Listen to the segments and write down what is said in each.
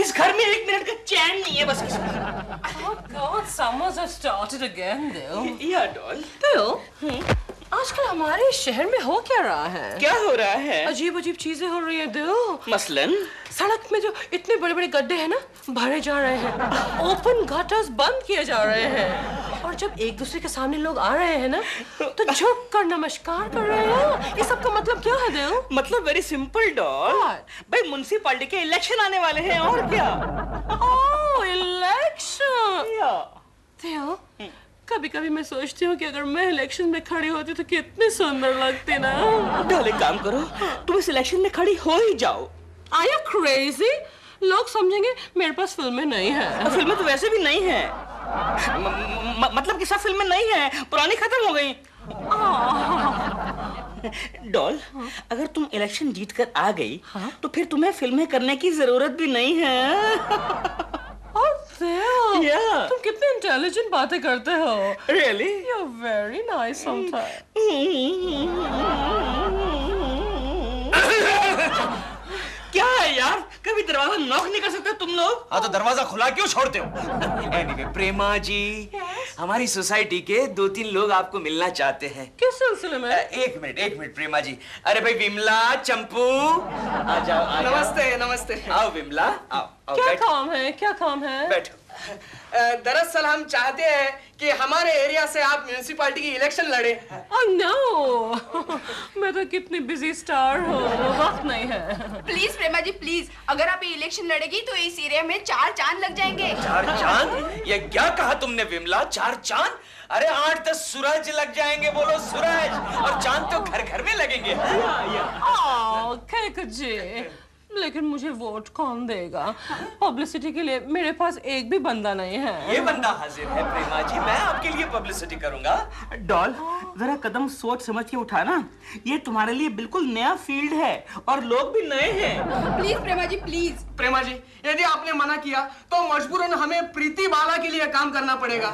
इस घर में 1 मिनट का चैन नहीं है बस। Oh God, summers have started again, Dil. या डॉल। Dil, आजकल हमारे शहर में हो क्या रहा है? क्या हो रहा है? अजीब अजीब चीजें हो रही है दिल। मसलन सड़क में जो इतने बड़े बड़े गड्ढे हैं ना, भरे जा रहे हैं। ओपन गटर्स बंद किए जा रहे हैं। और जब एक दूसरे के सामने लोग आ रहे हैं ना, तो झुक कर नमस्कार कर रहे हैं। इस सब का मतलब क्या है दिल? मतलब वेरी सिंपल डॉल। भाई म्युनिसिपैलिटी के इलेक्शन आने वाले हैं और क्या। ओह इलेक्शन। दिल, कभी कभी मैं सोचती हूँ कि अगर मैं इलेक्शन में खड़ी होती तो कितनी सुंदर लगती ना। डॉल एक काम करो, तुम इस इलेक्शन में खड़ी हो ही जाओ। Are you crazy? लोग समझेंगे मेरे पास फिल्में नहीं है। फिल्में तो वैसे भी नहीं है। मतलब कि सब फिल्में नहीं है, पुरानी खत्म हो गई। डॉल, अगर तुम इलेक्शन जीत कर आ गई तो फिर तुम्हें फिल्में करने की जरूरत भी नहीं है। तुम कितने इंटेलिजेंट बातें करते हो। Really? You're very nice sometimes. क्या है यार, कभी दरवाजा नॉक नहीं कर सकते तुम लोग? हाँ तो दरवाजा खुला क्यों छोड़ते हो? Anyway, प्रेमा जी, हमारी सोसाइटी के 2-3 लोग आपको मिलना चाहते हैं। किस सिलसिले में? एक मिनट प्रेमा जी। अरे भाई विमला, चंपू, आ जाओ। नमस्ते नमस्ते। आओ विमला, आओ। क्या काम है? बैठो। दरअसल हम चाहते हैं कि हमारे एरिया से आप म्युनिसिपैलिटी की इलेक्शन लड़े। Oh no! मैं तो कितनी बिजी स्टार हूँ, वक्त नहीं है। प्लीज प्रेमा जी प्लीज, अगर आप ये इलेक्शन लड़ेगी तो इस एरिया में 4 चांद लग जाएंगे। 4 चांद? ये क्या कहा तुमने विमला? 4 चांद? अरे 8-10 सूरज लग जाएंगे। बोलो सूरज। और चांद तो घर घर में लगेंगे। खैर जी, लेकिन मुझे वोट कौन देगा? पब्लिसिटी के लिए मेरे पास एक भी बंदा नहीं है। ये बंदा हाजिर है प्रेमा जी, मैं आपके लिए पब्लिसिटी करूंगा। डॉल, जरा कदम सोच समझ के उठाना। ये तुम्हारे लिए बिल्कुल नया फील्ड है और लोग भी नए हैं। Please Prema ji please. प्रेमा जी, यदि आपने मना किया तो मजबूरन हमें प्रीति बाला के लिए काम करना पड़ेगा।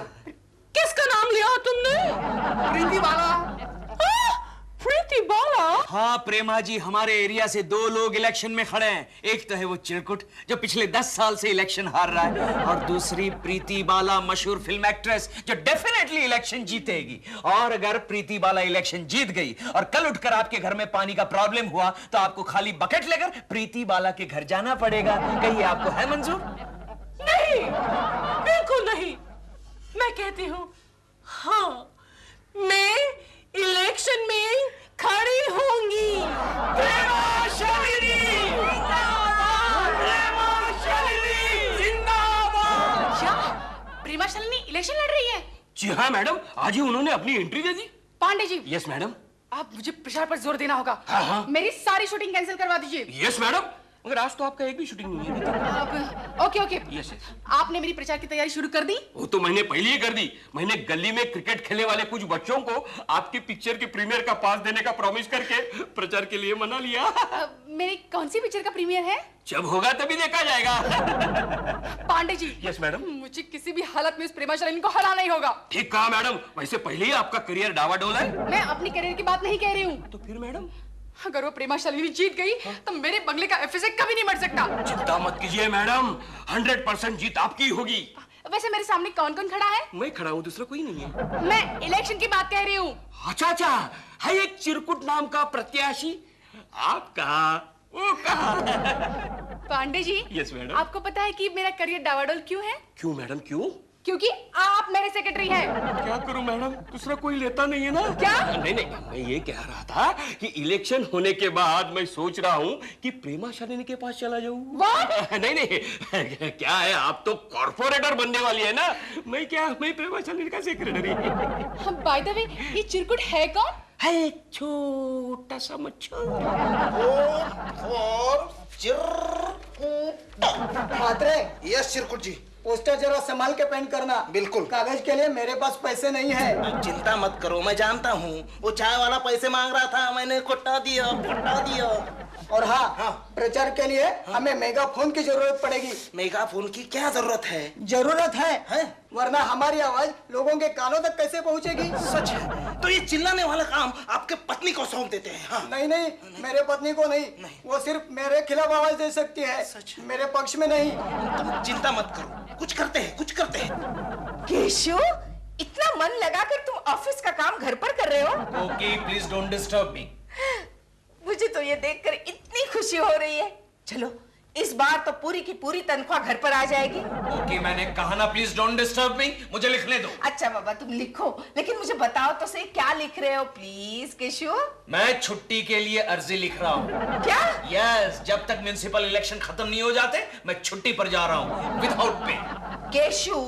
किसका नाम लिया तुमने? प्रीति बाला। प्रीति बाला? हाँ प्रेमा जी, हमारे एरिया से 2 लोग इलेक्शन में खड़े हैं। एक तो है वो चिरकुट जो पिछले 10 साल से इलेक्शन हार रहा है, और दूसरी प्रीति बाला, मशहूर फिल्म एक्ट्रेस जो डेफिनेटली इलेक्शन जीतेगी। और अगर प्रीति बाला इलेक्शन जीत गई और कल उठकर आपके घर में पानी का प्रॉब्लम हुआ तो आपको खाली बकेट लेकर प्रीति बाला के घर जाना पड़ेगा। कहिए आपको है मंजूर? नहीं, बिल्कुल नहीं। मैं कहती हूँ हाँ, मैं इलेक्शन में खड़ी होंगी। प्रेमा शालिनी जिंदाबाद। क्या प्रेमा शालिनी इलेक्शन लड़ रही है? जी हाँ मैडम, आज ही उन्होंने अपनी एंट्री दे दी। पांडे जी। Yes madam. आप मुझे प्रचार पर जोर देना होगा। हाँ। मेरी सारी शूटिंग कैंसिल करवा दीजिए। यस मैडम, मगर आज तो आपका एक भी शूटिंग नहीं है। ओके। यस। आपने मेरी प्रचार की तैयारी शुरू कर दी? वो तो मैंने पहले ही कर दी। मैंने गली में क्रिकेट खेलने वाले कुछ बच्चों को आपकी पिक्चर के प्रीमियर का पास देने का प्रॉमिस करके प्रचार के लिए मना लिया। मेरी कौन सी पिक्चर का प्रीमियर है? जब होगा तभी देखा जाएगा। पांडे जी। Yes madam. मुझे किसी भी हालत में इस प्रेमा शालिनी को हराना ही होगा। ठीक कहा मैडम, वैसे पहले ही आपका करियर डावाडोल है। मैं अपनी करियर की बात नहीं कह रही हूँ। तो फिर मैडम? अगर वो प्रेमा शालिनी जीत गई तो मेरे बंगले का एफएसए कभी नहीं मर सकता। चिंता मत कीजिए मैडम, 100% जीत आपकी होगी। वैसे मेरे सामने कौन कौन खड़ा है? मैं खड़ा हूँ, दूसरा कोई नहीं है। मैं इलेक्शन की बात कह रही हूँ। अच्छा, है एक चिरकुट नाम का प्रत्याशी। आप कहा, वो कहा। पांडे जी। Yes madam. आपको पता है कि मेरा करियर डावाडोल क्यों है? क्यों मैडम, क्यों? क्योंकि आप मेरे सेक्रेटरी हैं। क्या करूं मैडम, दूसरा कोई लेता नहीं है ना। क्या? नहीं, मैं ये कह रहा था कि इलेक्शन होने के बाद मैं सोच रहा हूँ कि प्रेमा शालिनी के पास चला जाऊँ। नहीं, क्या है, आप तो कॉर्पोरेटर बनने वाली है ना। मैं प्रेमा शालिनी का सेक्रेटरी। बाय द वे, ये चिरकुट है कौन? है एक छोटा सा मच्छर। यस चिरकुट जी, पोस्टर जरा संभाल के पेंट करना। बिल्कुल। कागज के लिए मेरे पास पैसे नहीं है। चिंता मत करो, मैं जानता हूँ। वो चाय वाला पैसे मांग रहा था, मैंने कोटा दिया। और हाँ, प्रचार के लिए हमें मेगाफोन की जरूरत पड़ेगी। मेगाफोन की क्या जरूरत है? जरूरत है? वरना हमारी आवाज लोगों के कानों तक कैसे पहुंचेगी? सच है? तो ये चिल्लाने वाला काम आपके पत्नी को सौंप देते हैं। हाँ। नहीं, मेरे पत्नी को नहीं, वो सिर्फ मेरे खिलाफ आवाज दे सकती है, मेरे पक्ष में नहीं। तुम चिंता मत करो, कुछ करते हैं। केशव, इतना मन लगाकर तुम ऑफिस का काम घर पर कर रहे हो? Okay, please don't disturb me. मुझे तो ये देखकर इतनी खुशी हो रही है। चलो, इस बार तो पूरी की पूरी तनख्वाह घर पर आ जाएगी। ओके, मैंने कहा ना प्लीज डोंट डिस्टर्ब मी, मुझे लिखने दो। अच्छा बाबा, तुम लिखो, लेकिन मुझे बताओ तो सही क्या लिख रहे हो प्लीज केशव? मैं छुट्टी के लिए अर्जी लिख रहा हूँ। क्या? यस, जब तक म्युनिसिपल इलेक्शन खत्म नहीं हो जाते मैं छुट्टी पर जा रहा हूँ विदाउट पे। केशव,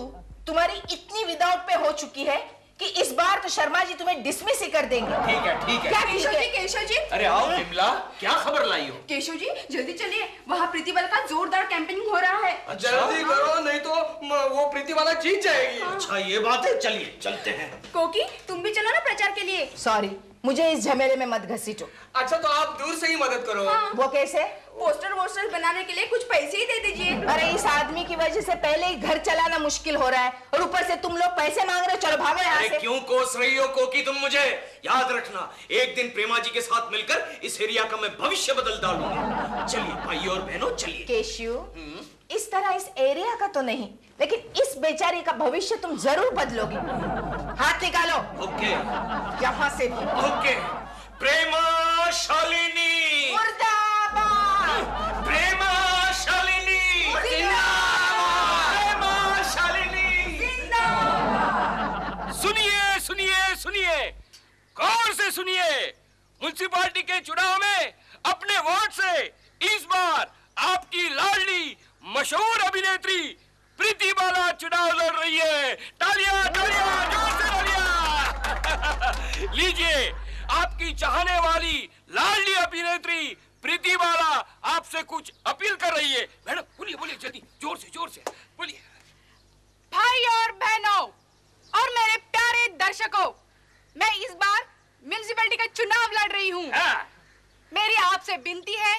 तुम्हारी इतनी विदाउट पे हो चुकी है कि इस बार तो शर्मा जी तुम्हें डिसमिस ही कर देंगे। ठीक है। क्या केशव जी? अरे आओ विमला, क्या खबर लाई हो? केशव जी जल्दी चलिए, वहाँ प्रीति बाला का जोरदार कैंपेनिंग हो रहा है। जल्दी करो, नहीं तो वो प्रीति वाला जीत जाएगी। अच्छा ये बात है, चलिए चलते हैं। कोकी, तुम भी चलो ना प्रचार के लिए। सॉरी, मुझे इस झमेले में मत घसीटो। अच्छा तो आप दूर से ही मदद करो। वो कैसे? पोस्टर वोस्टर बनाने के लिए कुछ पैसे ही दे दीजिए। अरे इस आदमी की वजह से पहले ही घर चलाना मुश्किल हो रहा है और ऊपर से तुम लोग पैसे मांग रहे हो। चलो भागो यहाँ अरे से। क्यों कोस रही हो कोकी तुम मुझे? याद रखना, एक दिन प्रेमा जी के साथ मिलकर इस एरिया का मैं भविष्य बदल डालूंगा। चलिए भाई और बहनों चलिए। केशव, इस तरह इस एरिया का तो नहीं, लेकिन इस बेचारी का भविष्य तुम जरूर बदलोगे। हाथ निकालो। ओके यहाँ से भी। ओके। प्रेमा शालिनी, मुर्दाबाद। प्रेमा शालिनी, प्रेमा शालिनी। सुनिए सुनिए सुनिए, गौर से सुनिए। म्युनिसिपालिटी के चुनाव में अपने वोट से इस बार आपकी लाडली मशहूर अभिनेत्री प्रीति बाला चुनाव लड़ रही है। तालियां तालियां, जोर से तालियां। लीजिए, आपकी चाहने वाली लाडली अभिनेत्री प्रीति बाला आपसे कुछ अपील कर रही है। मैडम बोलिए बोलिए, जल्दी जोर से बोलिए। भाई और बहनों और मेरे प्यारे दर्शकों, मैं इस बार म्युनिसिपैलिटी का चुनाव लड़ रही हूँ। मेरी आपसे विनती है,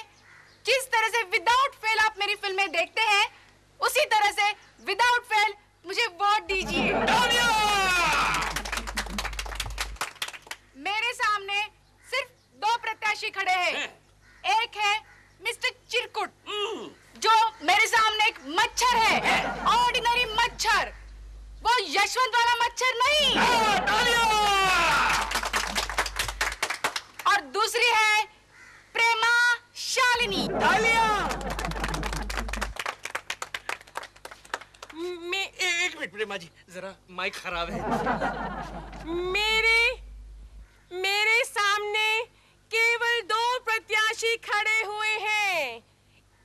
जिस तरह से विदाउट फेल आप मेरी फिल्में देखते हैं, उसी तरह से विदाउट फेल मुझे वोट दीजिए। मेरे सामने सिर्फ 2 प्रत्याशी खड़े हैं। एक है मिस्टर चिरकुट, जो मेरे सामने एक मच्छर है, ऑर्डिनरी मच्छर, वो यशवंत वाला मच्छर नहीं। और दूसरी है प्रेमा शालिनी। एक मिनट प्रेमा जी, जरा माइक खराब है। मेरे सामने केवल 2 प्रत्याशी खड़े हुए हैं।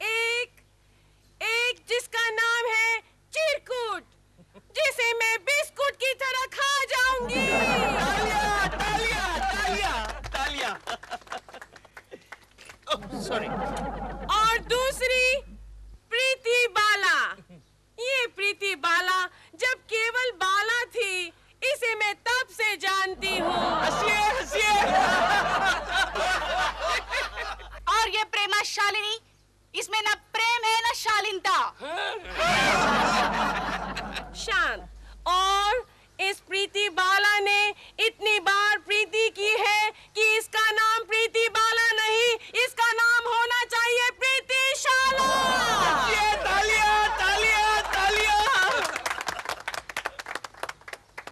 एक जिसका नाम है चिरकुट, जिसे मैं बिस्कुट की तरह खा जाऊंगी। तालियां। सॉरी। और दूसरी प्रीति बाला। ये प्रीति बाला जब केवल बाला थी, इसे मैं तब से जानती हूँ। हंसिए। और ये प्रेमा शालिनी, इसमें ना प्रेम है ना शालीनता। शांत। और इस प्रीति बाला ने इतनी बार प्रीति की है कि इसका नाम प्रीति बाला नहीं, इसका नाम होना चाहिए प्रीति शाला। तालियां।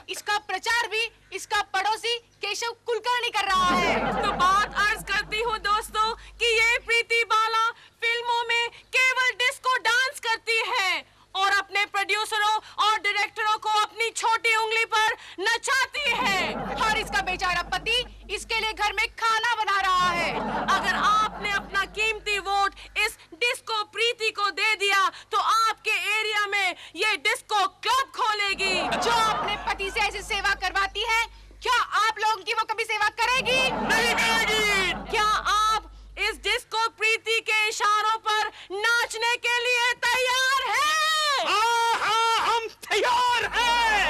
इसका प्रचार भी इसका पड़ोसी केशव कुलकर्णी कर रहा है। तो बात अर्ज करती हूँ दोस्तों कि ये प्रीति बाला फिल्मों में केवल डिस्को डांस करती है और अपने प्रोड्यूसरों और डायरेक्टरों को अपनी छोटी उंगली पर नचाती है। और इसका बेचारा पति इसके लिए घर में खाना बना रहा है। अगर आपने अपना कीमती वोट इस डिस्को प्रीति को दे दिया तो आपके एरिया में ये डिस्को क्लब खोलेगी। जो अपने पति से ऐसी सेवा करवाती है, क्या आप लोगों की वो कभी सेवा करेगी? नहीं करेगी। क्या आप इस डिस्को प्रीति के इशारों पर नाचने के लिए तैयार हैं? हाँ, हम तैयार हैं।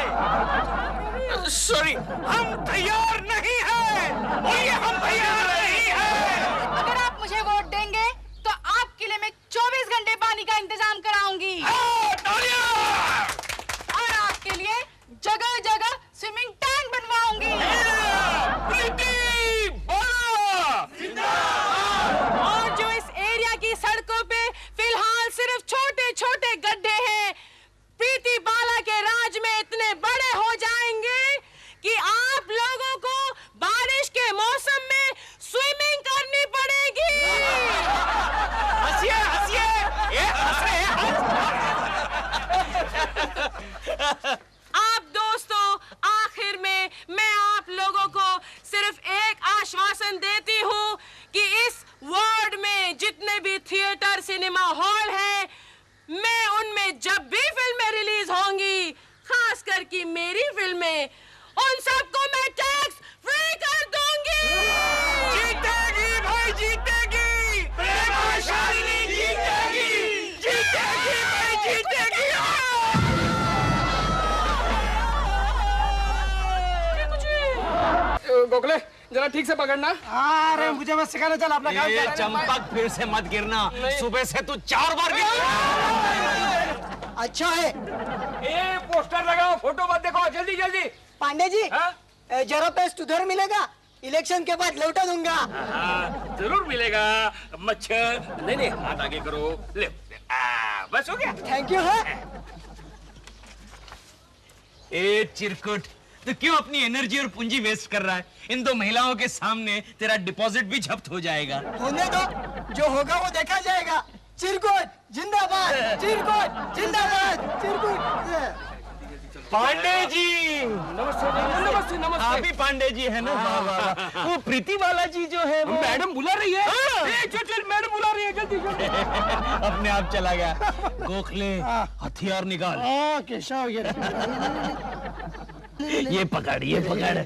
सॉरी, हम तैयार नहीं हैं। बोलिए, हम तैयार नहीं हैं। अगर आप मुझे वोट देंगे का इंतजाम कराऊंगी और आपके लिए जगह जगह स्विमिंग टैंक बनवाऊंगी। और जो इस एरिया की सड़कों पे फिलहाल सिर्फ छोटे छोटे गड्ढे हैं, प्रीति बाला के राज में इतने बड़े हो जाएंगे कि आप लोगों को बारिश के मौसम में स्विमिंग करनी पड़ेगी। हंसिए हंसिए, ये हंस रहे हैं। आप दोस्तों, आखिर में मैं आप लोगों को सिर्फ एक आश्वासन देती हूँ कि इस वार्ड में जितने भी थिएटर, सिनेमा हॉल हैं, मैं उनमें जब भी फिल्में रिलीज होंगी, खास करके मेरी फिल्में, उन सबको मैं टैक्स फ्री कर दूंगी। जीतेगी भाई, जीतेगी प्रेमाशालिनी, जीतेगी, जीतेगी भाई, जीतेगी। गोखले जरा ठीक से पकड़ना। अरे मुझे बस सिखाना, चल अपना काम ये कर। चंपक फिर से मत गिरना, सुबह से तू 4 बार गिर। अच्छा है। ए पोस्टर लगाओ, फोटो मत देखो, जल्दी जल्दी। पांडे जी, हाँ? जरा पेस्ट उधर मिलेगा, इलेक्शन के बाद लौटा दूंगा। जरूर मिलेगा मच्छर। नहीं नहीं, हाथ आगे करो, ले बस हो गया। थैंक यू है। ए चिरकुट, तो क्यों अपनी एनर्जी और पूंजी वेस्ट कर रहा है? इन दो महिलाओं के सामने तेरा डिपॉजिट भी जब्त हो जाएगा। होने दो, जो होगा वो देखा जाएगा। चिरकुट जिंदाबाद, चिरकुट जिंदाबाद, चिरकुट। पांडे जी, नमस्ते नमस्ते नमस्ते। आप ही पांडे जी है ना? वाह वाह वाह। वो प्रीति बाला जी जो है वो मैडम बुला रही है। हाँ। चल चल, मैडम बुला रही है, जल्दी जल्दी। अपने आप चला गया। गोखले, हथियार निकाल। केशव ये पकड़, ये पकड़।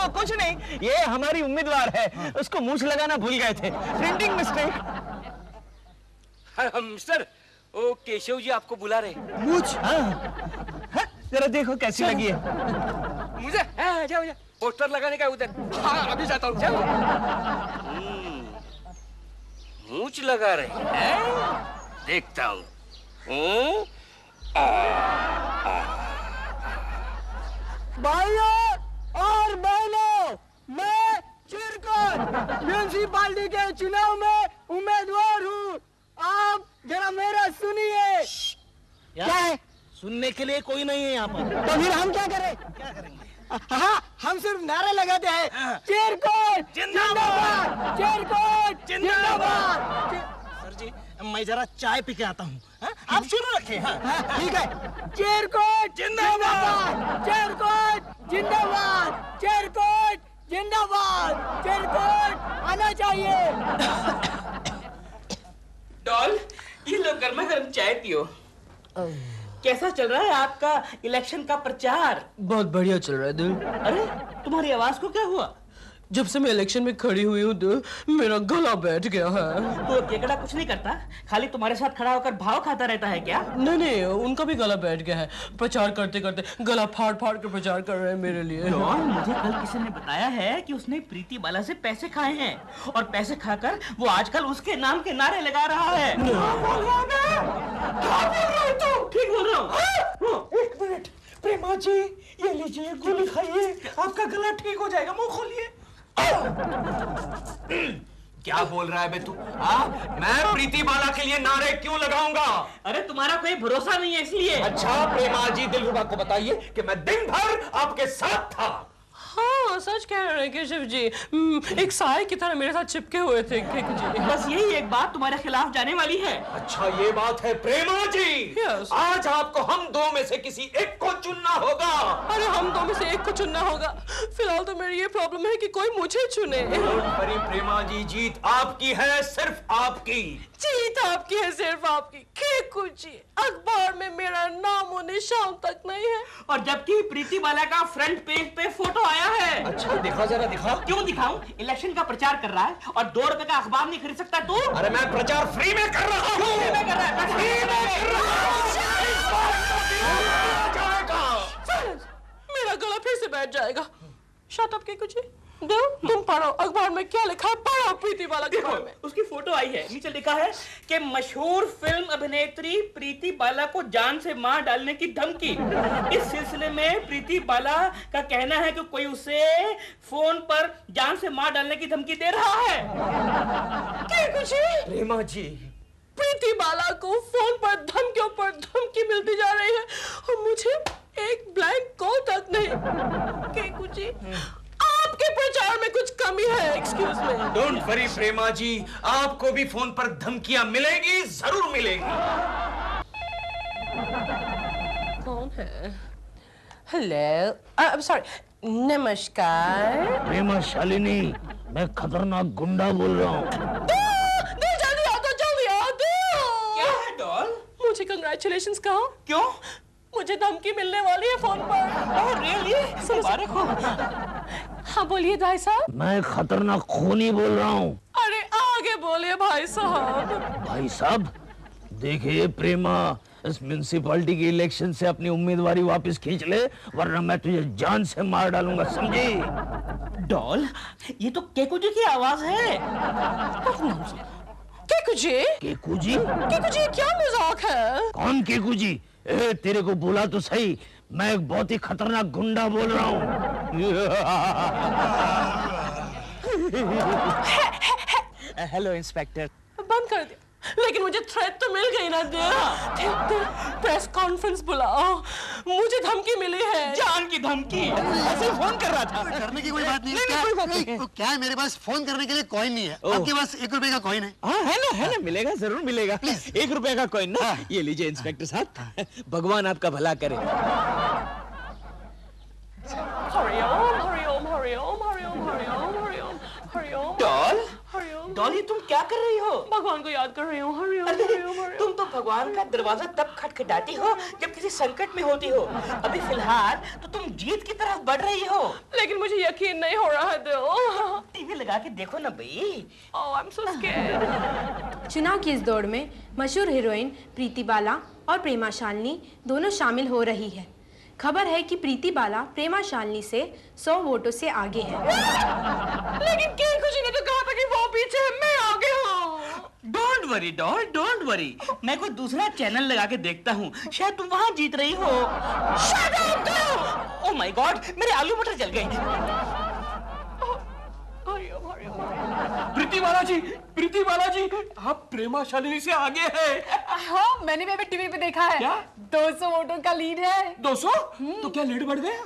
कुछ नहीं, ये हमारी उम्मीदवार है, उसको मूछ लगाना भूल गए थे, प्रिंटिंग मिस्टेक। मिस्टर, ओ केशव जी आपको बुला रहे। मूछ? हाँ, जरा देखो कैसी लगी है। मुझे जाओ जाओ, पोस्टर लगाने का उधर। हाँ अभी जाता हूँ। मूछ लगा रहे हैं, देखता हूँ। भाइयों और बहनों, मैं चिरकुट म्यूनिसिपालिटी के चुनाव में उम्मीदवार हूँ। आप जरा मेरा सुनिए। क्या है? सुनने के लिए कोई नहीं है यहाँ पर। तो फिर हम क्या करें? क्या करेंगे? हाँ, हम सिर्फ नारे लगाते हैं, चिरकुट जिंदाबाद, चिरकुट जिंदाबाद। सर जी, मैं जरा चाय पी के आता हूँ। आप शुरू रखें। हाँ ठीक है। चिरकुट जिंदाबाद, चिरकुट जिंदाबाद, चिरकुट जिंदाबाद, चिरकुट आना चाहिए। डॉल, ये लो गर्मा गर्म चाय पियो। कैसा चल रहा है आपका इलेक्शन का प्रचार? बहुत बढ़िया चल रहा है दिल। अरे तुम्हारी आवाज को क्या हुआ? जब से मैं इलेक्शन में खड़ी हुई हूँ दिल, मेरा गला बैठ गया है। तो केकड़ा कुछ नहीं करता, खाली तुम्हारे साथ खड़ा होकर भाव खाता रहता है क्या? नहीं नहीं, उनका भी गला बैठ गया है। प्रचार करते करते गला फाड़ फाड़ के प्रचार कर रहे हैं मेरे लिए। डॉन, मुझे कल किसी ने बताया है कि उसने प्रीति बाला से पैसे खाए हैं और पैसे खाकर वो आजकल उसके नाम के नारे लगा रहा है। ठीक बोल रहा हूँ। एक मिनट, प्रेमा जी, ये लीजिए, गोली खाइए, आपका गला ठीक हो जाएगा। मुंह खोलिए। क्या बोल रहा है बे तू? मैं प्रीति बाला के लिए नारे क्यों लगाऊंगा? अरे तुम्हारा कोई भरोसा नहीं है इसलिए। अच्छा प्रेमा जी, दिलरुबा को बताइए कि मैं दिन भर आपके साथ था। हाँ, सच कह रहे हैं केशव जी। एक साए की तरह मेरे साथ चिपके हुए थे जी। बस यही एक बात तुम्हारे खिलाफ जाने वाली है। अच्छा ये बात है प्रेमा जी। Yes. आज आपको हम दो में से किसी एक को चुनना होगा। अरे हम दो में से एक को चुनना होगा। फिलहाल तो मेरी ये प्रॉब्लम है कि कोई मुझे चुने। परी प्रेमा जी, जीत आपकी है, सिर्फ आपकी। जीत आपकी है, सिर्फ आपकी। कुछ अखबार में मेरा नाम और निशान तक नहीं है। और जबकि प्रीति बाला का फ्रंट पेज पे फोटो आया है। अच्छा दिखा, जरा दिखा। क्यों दिखाऊं? इलेक्शन का प्रचार कर रहा है और 2 रुपए का अखबार नहीं खरीद सकता तू? अरे मैं प्रचार फ्री में कर रहा हूँ। फ्री में कर रहा है? फ्री में कर रहा हूँ। मेरा गला फिर से बैठ जाएगा। शट अप के कुछ। तुम पढ़ो अखबार में क्या लिखा है, पढ़ो प्रीति बाला के बारे में। उसकी फोटो आई है, नीचे लिखा है कि मशहूर फिल्म अभिनेत्री प्रीति बाला को जान से मार डालने की धमकी। इस सिलसिले में प्रीति बाला का कहना है कि कोई उसे फोन पर जान से मार डालने की धमकी दे रहा है। क्या कुछ है? प्रेमा जी, प्रीति बाला को फोन पर धमकी मिलती जा रही है और मुझे एक ब्लैंक कॉल तक नहीं। क्या कुछ है? आपके प्रचार में कुछ कमी है, एक्सक्यूज मी। डोंट वरी प्रेमा जी, आपको भी फोन पर धमकियां मिलेगी, जरूर मिलेगी। कौन है? हेलो, सॉरी, नमस्कार। प्रेमा शालिनी, मैं खतरनाक गुंडा बोल रहा हूँ। जल्दी आओ। क्या है डॉल? मुझे कंग्रेचुलेशंस कहो। क्यों? मुझे धमकी मिलने वाली है फोन पर। रियली? मुबारक हो। हाँ बोलिए भाई साहब। मैं खतरनाक खूनी बोल रहा हूँ। अरे आगे बोलिए भाई साहब। भाई साहब, देखिए प्रेमा, इस म्युनिसिपैलिटी की इलेक्शन से अपनी उम्मीदवारी वापस खींच ले, वरना मैं तुझे जान से मार डालूंगा, समझी? डॉल, ये तो केकू जी की आवाज है। केकू जी? केकू जी? केकू जी क्या मजाक है? कौन केकू जी? तेरे को बोला तो सही, मैं एक बहुत ही खतरनाक गुंडा बोल रहा हूँ। Hello inspector. बंद कर दिया, लेकिन मुझे थ्रेट तो मिल गई ना। प्रेस कॉन्फ्रेंस बुलाओ, मुझे धमकी मिली है। जान की धमकी? ऐसे फोन कर रहा था। करने की कोई बात नहीं, क्या है, मेरे पास फोन करने के लिए कॉइन नहीं है। आपके पास 1 रुपए का कॉइन है? हाँ है ना, मिलेगा, जरूर मिलेगा। 1 रुपए का कॉइन ना, ये लीजिए इंस्पेक्टर साहब, भगवान आपका भला करे। डॉल, ये तुम क्या कर रही हो? भगवान को याद कर रही हूँ। तुम तो भगवान का दरवाजा तब खटखटाती हो जब किसी संकट में होती हो। अभी फिलहाल तो तुम जीत की तरफ बढ़ रही हो। लेकिन मुझे यकीन नहीं हो रहा है दिल। टीवी लगा के देखो ना भाई। Oh, I'm so scared. चुनाव की इस दौड़ में मशहूर हीरोइन प्रीति बाला और प्रेमा शालिनी दोनों शामिल हो रही है। खबर है कि प्रीति बाला प्रेमा शालिनी से 100 वोटों से आगे है। लेकिन केकू जी ने तो कहा था कि वो पीछे है, मैं आगे हूँ। Don't worry doll, don't worry. मैं कोई दूसरा चैनल लगा के देखता हूँ, शायद तुम वहाँ जीत रही हो। Shut up! Oh my God, मेरे आलू मटर जल गए। प्रीति बाला जी, आप प्रेमा शालिनी से आगे हैं। हाँ, मैंने भी अभी टीवी पे देखा है। क्या? 200 वोटों का लीड है। 200? तो क्या लीड बढ़ गया?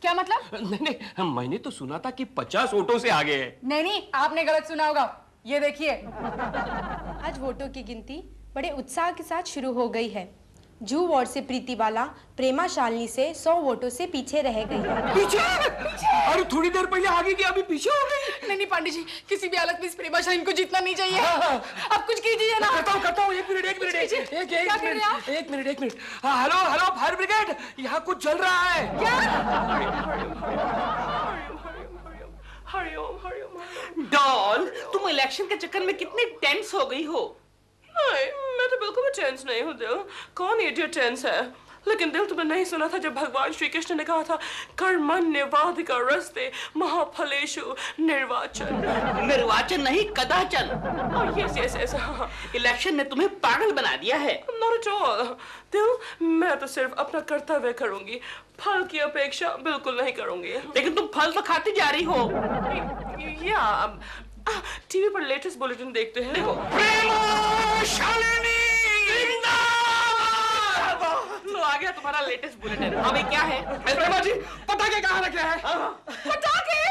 क्या मतलब? नहीं, मैंने तो सुना था कि 50 वोटों से आगे है। नहीं, आपने गलत सुना होगा। ये देखिए। आज वोटों की गिनती बड़े उत्साह के साथ शुरू हो गई है। जू वार्ड से प्रीति बाला प्रेमा शालिनी से 100 वोटों से पीछे रह गई है। पीछे? अरे थोड़ी देर पहले आगे की, अभी पीछे हो गई। नहीं पंडित जी, किसी भी हालत में इस प्रेमा शालिनी को जीतना नहीं चाहिए। अब कुछ कीजिए ना। करता हूँ, एक मिनट। हेलो फायर ब्रिगेड, यहाँ कुछ चल रहा है। डॉल, तुम इलेक्शन के चक्कर में कितनी टेंस हो गई हो। नहीं, मैं तो बिल्कुल भी टेंस नहीं हूँ दिल। कौन इडियट टेंस है? लेकिन दिल, तुमने नहीं सुना था जब भगवान श्री कृष्ण ने कहा था कर्मण्येवाधिकार रस्ते महाफलेषु निर्वाचन। निर्वाचन नहीं, कदाचन। यस। इलेक्शन ने तुम्हें पागल बना दिया है। Not at all. दिल, मैं तो सिर्फ अपना कर्तव्य करूंगी, फल की अपेक्षा बिल्कुल नहीं करूंगी। लेकिन तुम फल तो खाती जा रही हो। या टीवी पर लेटेस्ट बुलेटिन देखते हैं। देखो, लो आ गया तुम्हारा लेटेस्ट बुलेटिन। अबे क्या है? प्रेमा जी, पटाखे कहाँ रखे हैं? पटाखे?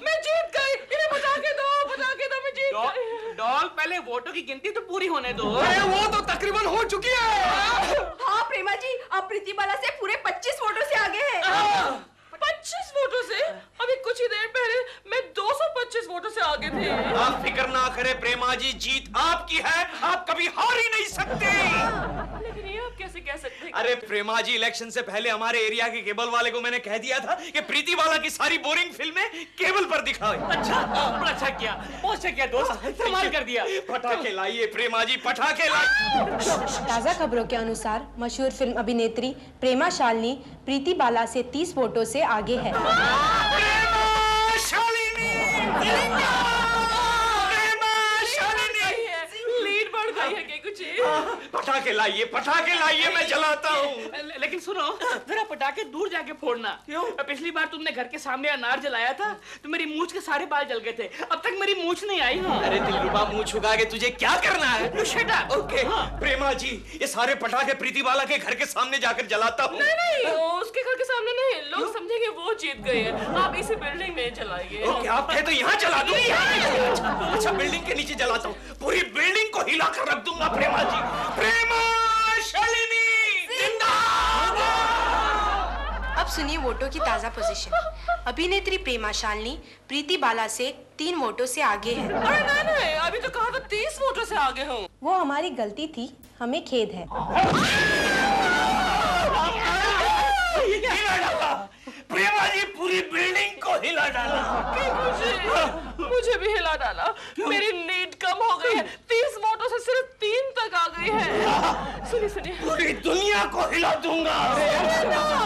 मैं जीत गई। इन्हें पटाखे दो, मैं जीत गई। डॉल, पहले वोटों की गिनती तो पूरी होने दो। वो तो तकरीबन हो चुकी है। हाँ प्रेमा जी, अब प्रीति बाला से पूरे 25 वोटों से आगे है। 25 वोटों से? अभी कुछ ही देर पहले मैं 225 वोटों से आगे थे। आप फिक्र ना करें प्रेमा जी, जीत आपकी है, आप कभी हार ही नहीं सकते। लेकिन ये आप कैसे कह सकते हैं? अरे प्रेमा जी, इलेक्शन से पहले हमारे एरिया के केबल वाले को मैंने कह दिया था कि प्रीति बाला की सारी बोरिंग फिल्में केबल पर दिखाओ। अच्छा, बड़ा अच्छा किया, बहुत अच्छा किया दोस्त, कमाल कर दिया। पटाखे लाइए प्रेमा जी, पटाखे लाइए। ताज़ा खबरों के अनुसार मशहूर फिल्म अभिनेत्री प्रेमा शालिनी प्रीति बाला से 30 वोटों से आगे है। प्रेमा लीड बढ़ गई है केकू जी। पटाखे लाइए मैं जलाता हूँ। लेकिन सुनो, जरा पटाखे दूर जाके फोड़ना। क्यों? पिछली बार तुमने घर के सामने अनार जलाया था तो मेरी मूंछ के सारे बाल जल गए थे। अब तक मेरी मूंछ नहीं आई। हाँ। अरे दिलरुबा, मुंह छुपा के तुझे क्या करना है? Shut up. ओके प्रेमा जी, ये सारे पटाखे प्रीति बाला के घर के सामने जाकर जलाता हूँ। नहीं, उसके घर के सामने नहीं, लोग समझेंगे वो जीत गए हैं। आप इसी बिल्डिंग में जलाइए। ओके, आप कहे तो यहाँ जला दूँ? अच्छा, बिल्डिंग के नीचे जलाता हूँ, पूरी बिल्डिंग को हिला कर रख दूंगा। प्रेमा जी, प्रेमा शालिनी अब सुनिए वोटों की ताजा पोजीशन। अभिनेत्री प्रेमा शालिनी प्रीति बाला से 3 वोटों से आगे है। अरे नहीं, अभी तो कहा था 30 वोटों से आगे हूँ। वो हमारी गलती थी, हमें खेद है। प्रेमा जी, पूरी बिल्डिंग को हिला डाला। मुझे भी हिला डाला। मेरी लीड कम हो गई है, 30 वोटों से सिर्फ 3 तक आ गई है। सुनिए, पूरी दुनिया को हिला दूंगा।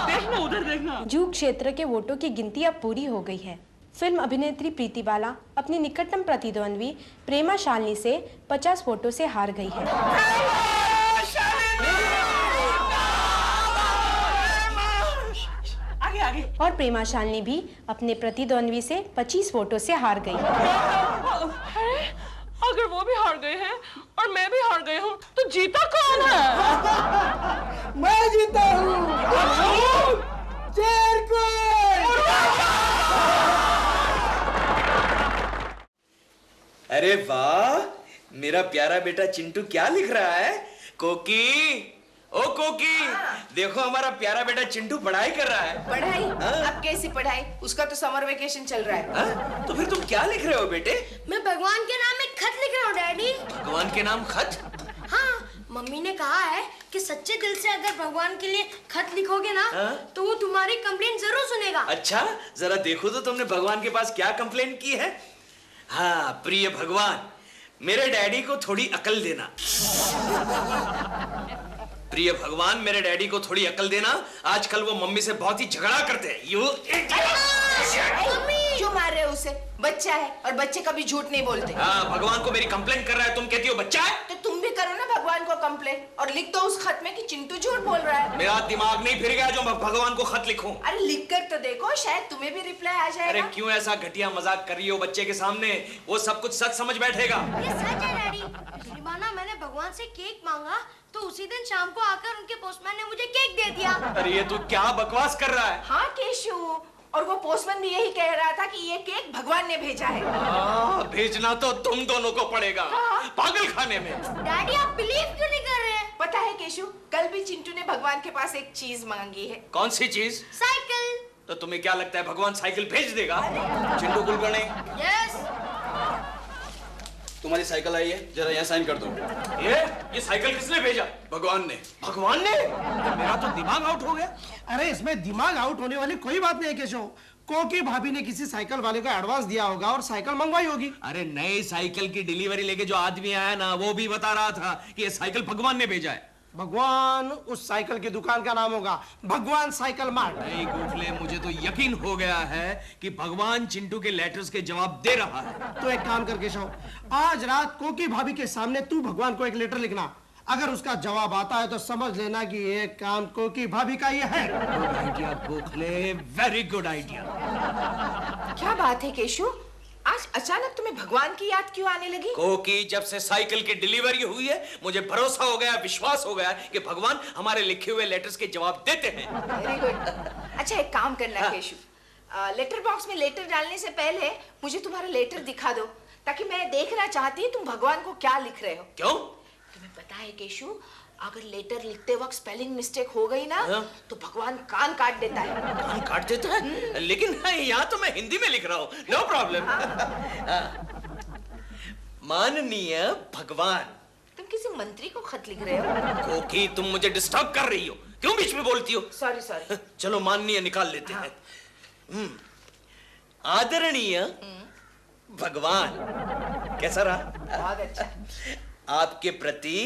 देखना, उधर देखना। जू क्षेत्र के वोटों की गिनती अब पूरी हो गई है। फिल्म अभिनेत्री प्रीति बाला अपनी निकटतम प्रतिद्वंद्वी प्रेमा शालिनी से 50 वोटों से हार गई है। आगे। और प्रेमा शालिनी भी अपने प्रतिद्वंद्वी से 25 वोटों से हार गई है। अगर वो भी हार गए हैं और मैं भी हार गई हूँ तो जीता कौन है? मैं जीता हूँ। अरे वाह, मेरा प्यारा बेटा चिंटू क्या लिख रहा है? कोकी, ओ कोकी, देखो हमारा प्यारा बेटा चिंटू पढ़ाई कर रहा है। पढ़ाई? अब कैसी पढ़ाई? उसका तो समर वेकेशन चल रहा है। तो फिर तुम क्या लिख रहे हो बेटे? मैं भगवान के नाम एक खत लिख रहा हूँ डैडी। भगवान के नाम खत? हाँ, मम्मी ने कहा है कि सच्चे दिल से अगर भगवान के लिए खत लिखोगे ना तो वो तुम्हारी कंप्लेंट जरूर सुनेगा। अच्छा, जरा देखो तो तुमने भगवान के पास क्या कंप्लेंट की है। हाँ, प्रिय भगवान, मेरे डैडी को थोड़ी अकल देना। प्रिय भगवान, मेरे डैडी को थोड़ी अकल देना। आजकल वो मम्मी से बहुत ही झगड़ा करते हैं। क्यों मार रहे हो उसे? बच्चा है और बच्चे कभी झूठ नहीं बोलते। हाँ, भगवान को मेरी कंप्लेंट कर रहा है, तुम कहती हो बच्चा है? तो तुम भी करो ना भगवान को कंप्लेंट और लिख दो उस खत में कि चिंटू झूठ बोल रहा है। मेरा दिमाग नहीं फिर गया जो मैं भगवान को खत लिखूं। अरे लिख कर तो देखो, शायद तुम्हें भी रिप्लाई आ जाएगा। अरे क्यों ऐसा घटिया मजाक कर रही हो बच्चे के सामने? वो सब कुछ सच समझ बैठेगा। ये सच है डैडी। पिछली बार ना मैंने भगवान से केक मांगा तो उसी दिन शाम को आकर उनके पोस्टमैन ने मुझे केक दे दिया। अरे ये तू क्या बकवास कर रहा है? हाँ केशु, और वो पोस्टमैन भी यही कह रहा था कि ये केक भगवान ने भेजा है। भेजना तो तुम दोनों को पड़ेगा पागल खाने में। डैडी आप बिलीव क्यों नहीं कर रहे हैं? पता है केशु, कल भी चिंटू ने भगवान के पास एक चीज मांगी है। कौन सी चीज? साइकिल। तो तुम्हें क्या लगता है भगवान साइकिल भेज देगा? चिंटू कुलकर्णी, यस। तुम्हारी साइकिल आई है, जरा यहाँ साइन कर दो। ये साइकिल किसने भेजा? भगवान ने। भगवान ने? मेरा तो दिमाग आउट हो गया। अरे इसमें दिमाग आउट होने वाली कोई बात नहीं है केशव। कोकी भाभी ने किसी साइकिल वाले को एडवांस दिया होगा और साइकिल मंगवाई होगी। अरे नई साइकिल की डिलीवरी लेके जो आदमी आया ना, वो भी बता रहा था कि ये साइकिल भगवान ने भेजा है। भगवान उस साइकिल की दुकान का नाम होगा, भगवान साइकिल मार्ट। नहीं गोखले, मुझे तो यकीन हो गया है कि भगवान चिंटू के लेटर्स के जवाब दे रहा है। तो एक काम कर केशव, आज रात कोकी भाभी के सामने तू भगवान को एक लेटर लिखना। अगर उसका जवाब आता है तो समझ लेना कि ये काम कोकी भाभी का ये है। Good idea Gokhale, very good idea. क्या बात है केशु, आज अचानक तुम्हें भगवान की याद क्यों आने लगी? कोकी, जब से साइकिल की डिलीवरी हुई है मुझे भरोसा हो गया, विश्वास हो गया कि भगवान हमारे लिखे हुए लेटर्स के जवाब देते हैं। Very good. अच्छा एक काम करना केशु, लेटर बॉक्स में लेटर डालने से पहले मुझे तुम्हारा लेटर दिखा दो, ताकि मैं देखना चाहती हूँ तुम भगवान को क्या लिख रहे हो। क्यों? तुम्हें पता है केशु, अगर लेटर लिखते वक्त स्पेलिंग मिस्टेक हो गई ना तो भगवान कान काट देता है। कान काट देता है? लेकिन यहाँ तो मैं हिंदी में लिख रहा हूँ, नो प्रॉब्लम। माननीय भगवान। तुम किसी मंत्री को खत लिख रहे हो? कोकी, तुम मुझे डिस्टर्ब कर रही हो, क्यों बीच में बोलती हो? Sorry sorry. चलो माननीय निकाल लेते हैं। आदरणीय भगवान, कैसा रहा? बहुत अच्छा। आपके प्रति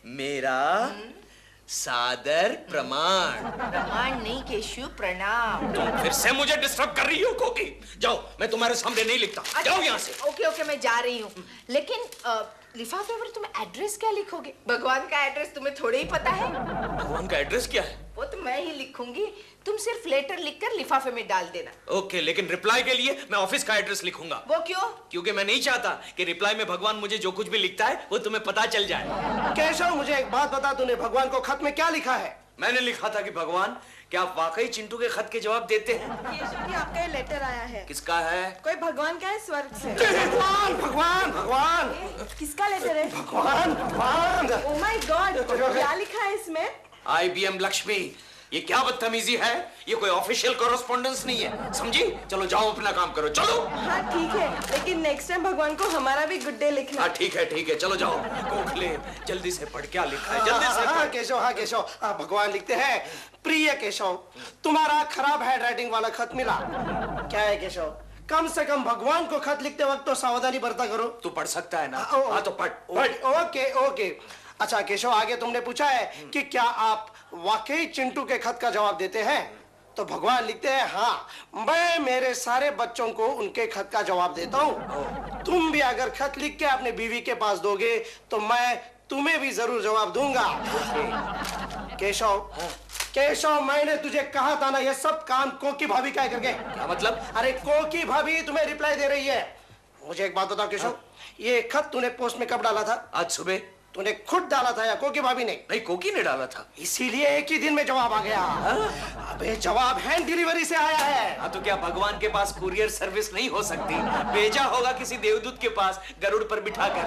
मेरा सादर प्रमाण। प्रमाण नहीं केशु, प्रणाम। तुम फिर से मुझे डिस्टर्ब कर रही हो कोकी। जाओ, मैं तुम्हारे सामने नहीं लिखता। जाओ यहाँ से। ओके ओके, मैं जा रही हूँ, लेकिन लिफाफे पर तुम एड्रेस क्या लिखोगे? भगवान का एड्रेस तुम्हें थोड़े ही पता है। भगवान का एड्रेस क्या है? वो तो मैं ही लिखूंगी, तुम सिर्फ लेटर लिखकर लिफाफे में डाल देना। ओके, लेकिन रिप्लाई के लिए मैं ऑफिस का एड्रेस लिखूंगा। वो क्यों? क्योंकि मैं नहीं चाहता कि रिप्लाई में भगवान मुझे जो कुछ भी लिखता है वो तुम्हें पता चल जाए। केशव, मुझे एक बात बता, तूने भगवान को खत में क्या लिखा है? मैंने लिखा था कि भगवान, क्या आप वाकई चिंटू के खत के जवाब देते हैं? केशव जी, आपका ये लेटर आया है। किसका है? कोई भगवान का है, स्वर्ग से। भगवान भगवान भगवान। किसका लेटर है? भगवान भगवान। ओह माय गॉड, क्या लिखा है इसमें? IBM लक्ष्मी, ये क्या बदतमीजी है? ये कोई ऑफिशियल कॉरेस्पॉन्डेंस नहीं है, समझी? चलो जाओ, अपना काम करो, चलो। हाँ ठीक है, लेकिन नेक्स्ट टाइम भगवान को हमारा भी गुड डे लिखना। हाँ ठीक है, चलो जाओ। गोखले, जल्दी से पढ़, क्या लिखा है? जल्दी से हाँ केशव, हाँ केशव, भगवान लिखते हैं, प्रिय केशव, तुम्हारा खराब हैंडराइटिंग वाला खत मिला। क्या है केशव, कम से कम भगवान को खत लिखते वक्त तो सावधानी बरता करो। तू पढ़ सकता है ना? हाँ तो पढ़। Okay okay. अच्छा केशव, आगे तुमने पूछा है कि क्या आप वाकई चिंटू के खत का जवाब देते हैं? तो भगवान लिखते हैं, हाँ, मैं मेरे सारे बच्चों को उनके खत का जवाब देता हूँ। तुम भी अगर खत लिख के अपने बीवी के पास दोगे तो मैं तुम्हें भी जरूर जवाब दूंगा। केशव, केशव, मैंने तुझे कहा था ना, ये सब काम कोकी भाभी का करके। क्या मतलब? अरे कोकी भाभी तुम्हें रिप्लाई दे रही है। मुझे एक बात बता केशव, ये खत तूने पोस्ट में कब डाला था? आज सुबह। तूने खुद डाला था या कोकी भाभी ने? नहीं, कोकी ने डाला था। इसीलिए एक ही दिन में जवाब आ गया। अबे जवाब हैंड डिलीवरी से आया है। हाँ तो क्या भगवान के पास कुरियर सर्विस नहीं हो सकती? भेजा होगा किसी देवदूत के पास, गरुड़ पर बिठाकर।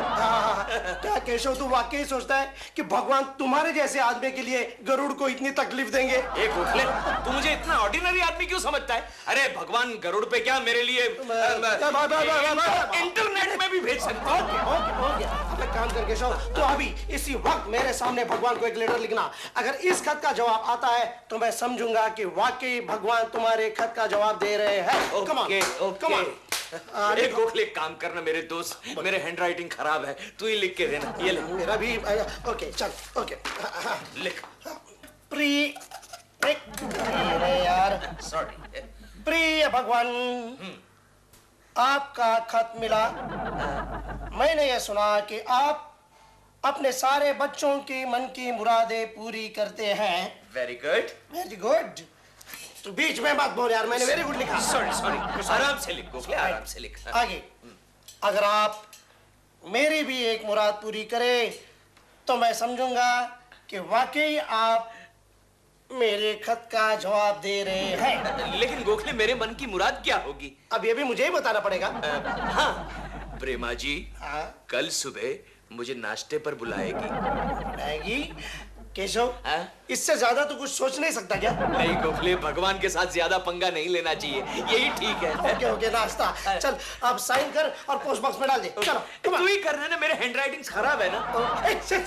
क्या केशव, तू वाकई सोचता है कि भगवान तुम्हारे जैसे आदमी के लिए गरुड़ को इतनी तकलीफ देंगे? एक गोखले, तू मुझे इतना ऑर्डिनरी आदमी क्यों समझता है? अरे भगवान गरुड़ पे क्या, मेरे लिए इंटरनेट में भी भेज सकता है। काम कर केशव, तो अभी इसी वक्त मेरे सामने भगवान को एक लेटर लिखना। अगर इस खत का जवाब आता है तो मैं समझूंगा कि वाकई भगवान तुम्हारे खत का जवाब दे रहे हैं। Come on. एक गोखले, काम करना मेरे दोस्त, मेरे हैंडराइटिंग खराब है, तू ही लिख के देना। ये ले। मेरा भी। ओके चल, ओके लिख। यार सॉरी। प्रिय भगवान, आपका खत मिला। मैंने ये सुना कि आप अपने सारे बच्चों की मन की मुरादें पूरी करते हैं। Very good, very good. तो बीच में मत बोल यार, मैंने वेरी गुड लिखा। सॉरी, आराम से लिख गोखले, आराम से लिख। आगे, अगर आप मेरी भी एक मुराद पूरी करें तो मैं समझूंगा कि वाकई आप मेरे खत का जवाब दे रहे हैं। लेकिन गोखले, मेरे मन की मुराद क्या होगी? अब ये भी मुझे ही बताना पड़ेगा। हाँ, प्रेमा जी, कल सुबह मुझे नाश्ते पर बुलाएगी। केशव, इससे ज्यादा तो कुछ सोच नहीं सकता क्या? नहीं गोखले, भगवान के साथ ज्यादा पंगा नहीं लेना चाहिए, यही ठीक है। ओके ओके, नाश्ता। चल अब साइन कर और पोस्ट बॉक्स में डाल दे। चलो तू ही करना ना, मेरे हैंडराइटिंग खराब है ना। चल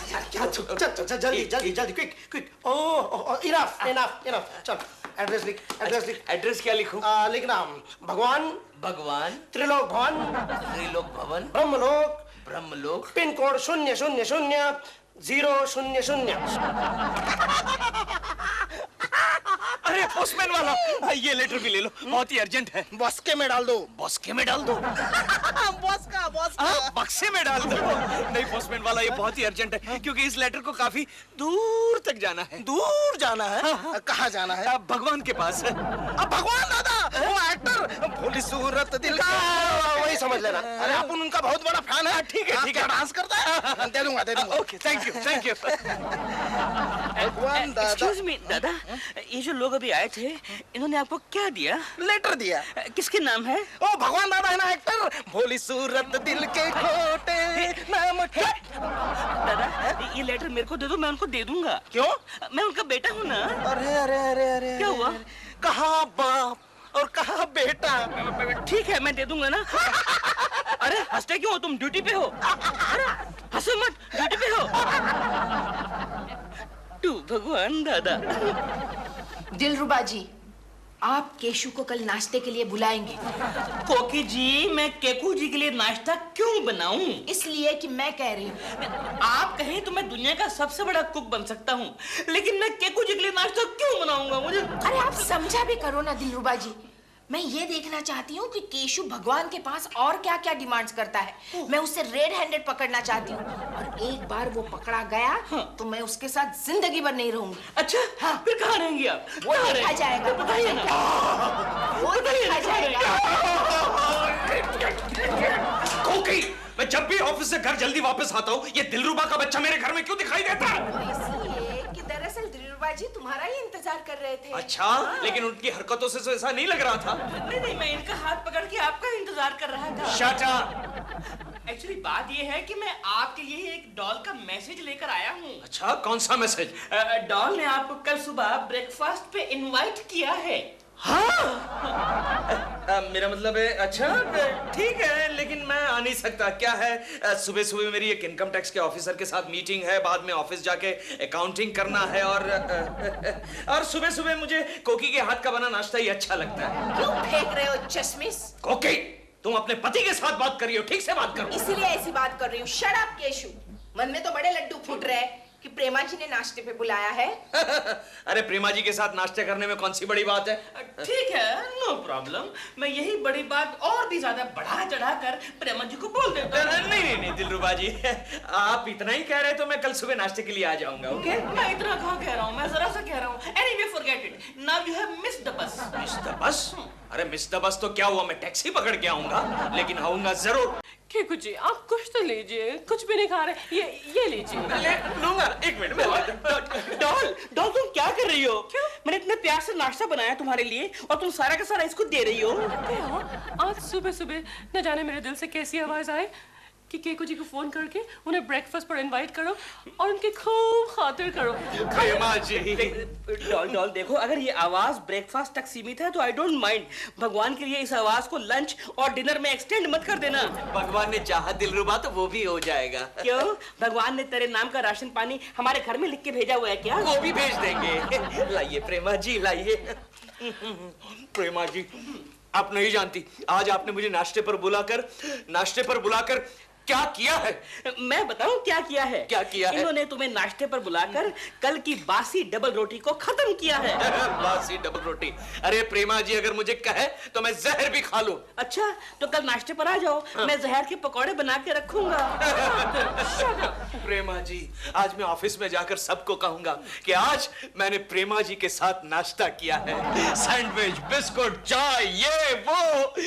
जल्दी जल्दी जल्दी, क्विक क्विक। ओह इनफ इनफ इनफ। चल एड्रेस लिख, एड्रेस लिख। एड्रेस क्या लिखूं? लिखना भगवान त्रिलोक भवन ब्रह्मलोक पिन कोड 000 अरे पोस्टमैन वाला, ये लेटर भी ले लो, बहुत ही अर्जेंट है। बस्के में डाल दो। बस्के में डाल दो? बॉस का बक्से में डाल दो? नहीं पोस्टमैन वाला, ये बहुत ही अर्जेंट है, क्योंकि इस लेटर को काफी दूर तक जाना है। दूर जाना है? कहाँ जाना है? भगवान के पास। अब भगवान दादा, वो एक्टर भोली सूरत दिल का, वही समझ लेना। अरे अपन उनका बहुत बड़ा फैन है। ठीक है, डांस करता है। दे दूंगा। Okay, thank you. भगवान दादा। एक्सक्यूज मी दादा, ये जो लोग अभी आए थे, इन्होंने आपको क्या दिया? लेटर दिया। किसके नाम है? ओ भगवान दादा है ना एक्टर, भोली सूरत दिल के खोटे नाम। दादा, ये लेटर मेरे को दे दो, मैं उनको दे दूंगा। क्यों? मैं उनका बेटा हूँ ना। अरे क्या हुआ? कहाँ बाप और कहाँ बेटा? ठीक है, मैं दे दूंगा ना। अरे हंसते क्यों हो तुम? ड्यूटी पे हो। अरे हंसो मत, ड्यूटी पे हो। तू भगवान दादा। दिलरुबा जी, आप केशु को कल नाश्ते के लिए बुलाएंगे। कोकी जी, मैं केकू जी के लिए नाश्ता क्यों बनाऊं? इसलिए कि मैं कह रही हूँ। आप कहें तो मैं दुनिया का सबसे बड़ा कुक बन सकता हूँ, लेकिन मैं केकू जी के लिए नाश्ता क्यों बनाऊंगा? मुझे अरे आप समझा भी करो ना दिलरुबा जी। मैं ये देखना चाहती हूँ कि केशु भगवान के पास और क्या क्या डिमांड्स करता है। मैं उसे रेड हैंडेड पकड़ना चाहती हूँ, और एक बार वो पकड़ा गया तो मैं उसके साथ जिंदगी भर नहीं रहूंगी। अच्छा, हाँ। फिर कहाँ रहेंगी आप? वो देखा जाएगा। बताइए ना। वो देखा जाएगा। कोकी, मैं जब भी ऑफिस से घर जल्दी वापस आता हूँ, ये दिलरुबा का बच्चा मेरे घर में क्यों दिखाई देता है? इसलिए कि दरअसल दिलरुबा जी तुम्हारा ही इंतजार कर रहे थे। अच्छा, लेकिन उनकी हरकतों से ऐसा नहीं लग रहा था। नहीं, मैं इनका हाथ पकड़ के आपका इंतजार कर रहा था। Shut up. एक्चुअली बात ये है कि मैं आपके लिए एक डॉल का मैसेज लेकर आया हूँ। अच्छा, कौन सा मैसेज? डॉल ने आपको कल सुबह ब्रेकफास्ट पे इनवाइट किया है। हाँ, मेरा मतलब है, अच्छा ठीक है, लेकिन मैं आ नहीं सकता। क्या है, सुबह सुबह मेरी एक इनकम टैक्स के ऑफिसर के साथ मीटिंग है, बाद में ऑफिस जाके अकाउंटिंग करना है, और सुबह सुबह मुझे कोकी के हाथ का बना नाश्ता ही अच्छा लगता है। क्यों फेंक रहे हो चश्मिश? कोकी, तुम अपने पति के साथ बात कर रही हो, ठीक से बात करो। इसीलिए ऐसी बात कर रही हूँ। Shut up Keshu. मन में तो बड़े लड्डू फूट रहे हैं कि प्रेमा जी ने नाश्ते पे बुलाया है। अरे प्रेमा जी के साथ नाश्ते करने में कौन सी बड़ी बात है? ठीक है, नो प्रॉब्लम। मैं यही बड़ी बात और भी ज्यादा बढ़ा चढ़ा कर प्रेमा जी को बोल देता हूँ। नहीं दिलरुबा जी, आप इतना ही कह रहे तो मैं कल सुबह नाश्ते के लिए आ जाऊंगा। ओके? मैं इतना कहाँ कह रहा हूँ, मैं जरा सा कह रहा हूँ। Anyway forget it, now you have missed the bus. Missed the bus? अरे मिस्ड द बस तो क्या हुआ, मैं टैक्सी पकड़ के आऊंगा, लेकिन आऊंगा जरूर। केकू जी, आप कुछ तो लीजिए। कुछ भी नहीं खा रहे, ये लीजिए। लूंगा, एक मिनट में। डॉल तुम क्या कर रही हो? क्यों? मैंने इतने प्यार से नाश्ता बनाया तुम्हारे लिए, और तुम सारा का सारा इसको दे रही हो। आज सुबह सुबह न जाने मेरे दिल से कैसी आवाज आए कि केकू जी को फोन करके उन्हें ब्रेकफास्ट पर इनवाइट करो और उनकी खूब खातिर करो। प्रेमा जी, डॉल देखो, अगर ये आवाज ब्रेकफास्ट तक सीमित है तो आई डोंट माइंड। भगवान के लिए इस आवाज को लंच और डिनर में एक्सटेंड मत कर देना। भगवान ने चाहा दिलरुबा तो वो भी हो जाएगा। क्यों? भगवान ने तेरे नाम का राशन पानी हमारे घर में लिख के भेजा हुआ है क्या? वो भी भेज देंगे। लाइए प्रेमा जी, लाइए। प्रेमा जी, आप नहीं जानती, आज आपने मुझे नाश्ते पर बुलाकर क्या किया है? मैं बताऊं क्या किया है? क्या किया है? इन्होंने तुम्हें नाश्ते पर बुलाकर कल की बासी डबल रोटी को खत्म किया है। बासी डबल रोटी? अरे प्रेमा जी, अगर मुझे कहे तो मैं जहर भी खा लूं। अच्छा, तो कल नाश्ते पर आ जाओ। हाँ। मैं जहर के पकौड़े बना के रखूंगा। प्रेमा जी, आज मैं ऑफिस में जाकर सबको कहूंगा कि आज मैंने प्रेमा जी के साथ नाश्ता किया है। सैंडविच, बिस्कुट, चाय, ये वो।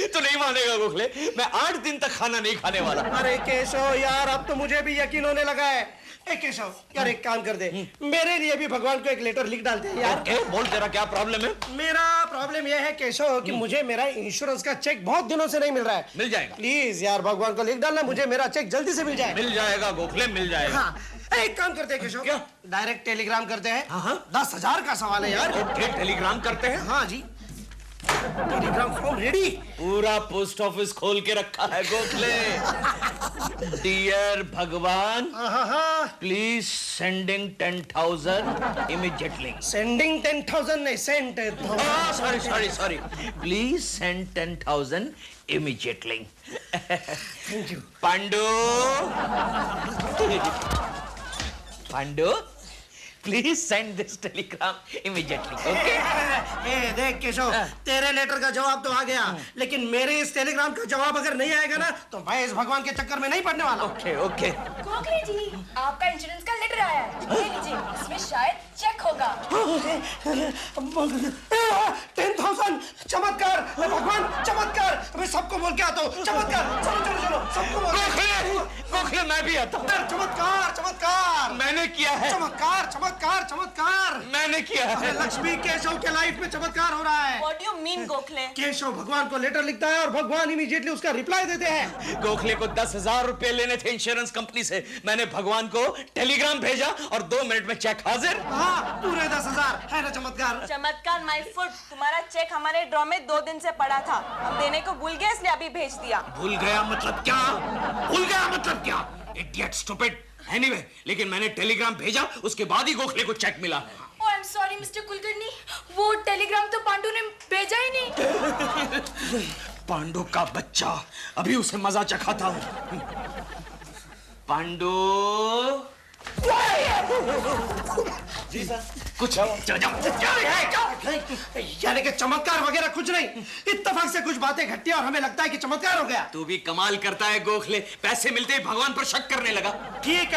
तो नहीं मानेगा गोखले, मैं 8 दिन तक खाना नहीं खाने वाला। अरे केशव यार, अब तो मुझे भी यकीन होने लगा है। ए केशव यार, एक काम कर दे, मेरे लिए भी भगवान को एक लेटर लिख डालते हैं यार। बोल, तेरा क्या प्रॉब्लम है? मेरा प्रॉब्लम यह है केशव कि मुझे मेरा इंश्योरेंस का चेक बहुत दिनों से नहीं मिल रहा है। मिल जाएगा। प्लीज यार, भगवान को लिख डालना, मुझे मेरा चेक जल्दी से मिल जाए। मिल जाएगा गोखले, मिल जाएगा। हाँ, एक काम करते हैं केशव, क्या? डायरेक्ट टेलीग्राम करते हैं। हाँ। 10,000 का सवाल है यार। ओके, टेलीग्राम करते हैं। हाँ जी, टेलीग्राम फॉर्म रेडी। पूरा पोस्ट ऑफिस खोल के रखा है गोखले। डियर भगवान, प्लीज सेंडिंग 10,000 इमीडिएटली। सेंडिंग 10,000 नहीं, send. Sorry, please send 10,000 immediately. Thank you. Pandu, please send this Telegram immediately. Okay? देख केशव, तेरे लेटर का जवाब तो आ गया, लेकिन मेरे इस टेलीग्राम का जवाब अगर नहीं आएगा ना, तो मैं इस भगवान के चक्कर में नहीं पड़ने वाला। ओके। गोखले जी, आपका इंश्योरेंस का लेटर आया है, ले लीजिए, इसमें शायद चेक होगा। 10,000, चमत्कार भगवान, चमत्कार। मैं सबको बोल के आता हूँ, चमत्कार। चलो, सबको बोल। गोखले, मैं भी आता हूँ। चमत्कार। मैंने किया है। चमत्कार। मैंने किया है। लक्ष्मी, केशव के लाइफ में चमत्कार हो रहा है। What do you mean, Gokhale? Keshav भगवान को लेटर लिखता है और भगवान इमीडिएटली उसका रिप्लाई देते हैं। गोखले को 10,000 रुपए लेने थे इंश्योरेंस कंपनी से। मैंने भगवान को टेलीग्राम भेजा और 2 मिनट में चेक हाजिर। हाँ, पूरे 10,000 है ना चमत्कार। चमत्कार माय फुट, तुम्हारा चेक हमारे ड्रॉ में 2 दिन से पड़ा था, हम देने को भूल गए, इसलिए अभी भेज दिया। भूल गया मतलब क्या? Idiot, stupid. एनीवे, लेकिन मैंने टेलीग्राम भेजा, उसके बाद ही गोखले को चेक मिला। Oh, I'm sorry mister Kulkarni, वो टेलीग्राम तो पांडु ने भेजा ही नहीं। पांडु का बच्चा, अभी उसे मजा चखाता हूँ। पांडु जी सर। कुछ यानी कि चमत्कार वगैरह कुछ नहीं, इत्तेफाक से कुछ बातें घटी और हमें लगता है कि चमत्कार हो गया। तू भी कमाल करता है गोखले, पैसे मिलते ही भगवान पर शक करने लगा। ठीक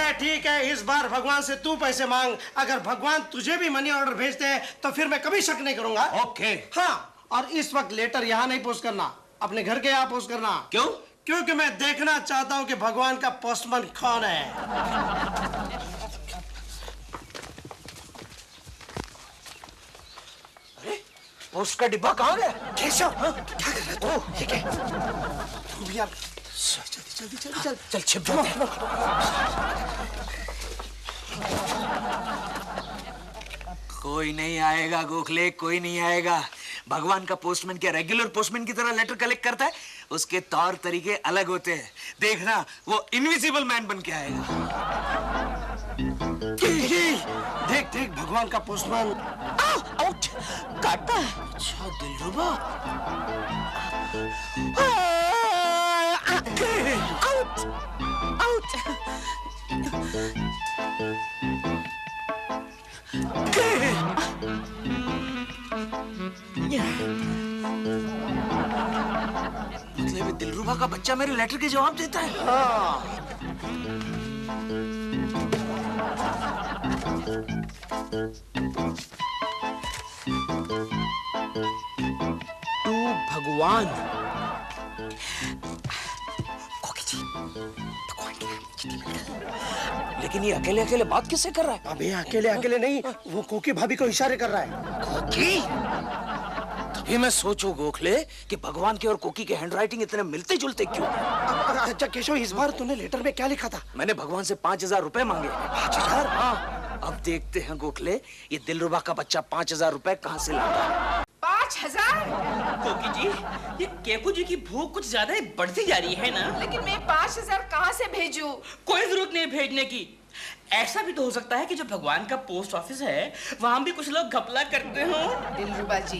है, इस बार भगवान से तू पैसे मांग। अगर भगवान तुझे भी मनी ऑर्डर भेजते हैं तो फिर मैं कभी शक नहीं करूंगा। ओके। हाँ, और इस वक्त लेटर यहाँ नहीं पोस्ट करना, अपने घर के यहाँ पोस्ट करना। क्यों? क्योंकि मैं देखना चाहता हूँ कि भगवान का पोस्टमैन कौन है। पोस्ट का डिब्बा कहाँ गया? केशव, क्या कर रहा है तू? ठीक है, तू भी यार जल्दी चल छिप जाते हैं। कोई नहीं आएगा गोखले, कोई नहीं आएगा। भगवान का पोस्टमैन क्या रेगुलर पोस्टमैन की तरह लेटर कलेक्ट करता है? उसके तौर तरीके अलग होते हैं। देखना, वो इनविजिबल मैन बन के आएगा। देख भगवान का पोस्टमैन। आउट, काटता है। अच्छा दिलरुबा। Out, out. मतलब दिलरुबा का बच्चा मेरे लेटर के जवाब देता है? हाँ। तू भगवान। लेकिन ये अकेले अकेले बात किससे कर रहा है? अबे अकेले नहीं, वो कोकी भाभी को इशारे कर रहा है। कोकी? तभी मैं सोचूं गोखले कि भगवान के और कोकी के हैंडराइटिंग इतने मिलते जुलते क्यों? अच्छा केशव, इस बार तूने लेटर में क्या लिखा था? मैंने भगवान से 5,000 रुपए मांगे। 5,000? हाँ। अब देखते हैं गोखले, ये दिलरुबा का बच्चा 5,000 रुपए कहाँ से लाता है। 5,000? कोकी जी, ये केकू जी की भूख कुछ ज्यादा ही बढ़ती जा रही है ना? लेकिन मैं 5,000 कहाँ से भेजूं? कोई जरूरत नहीं भेजने की। ऐसा भी तो हो सकता है कि जो भगवान का पोस्ट ऑफिस है वहां भी कुछ लोग घपला करते हो। दिलरुबा जी,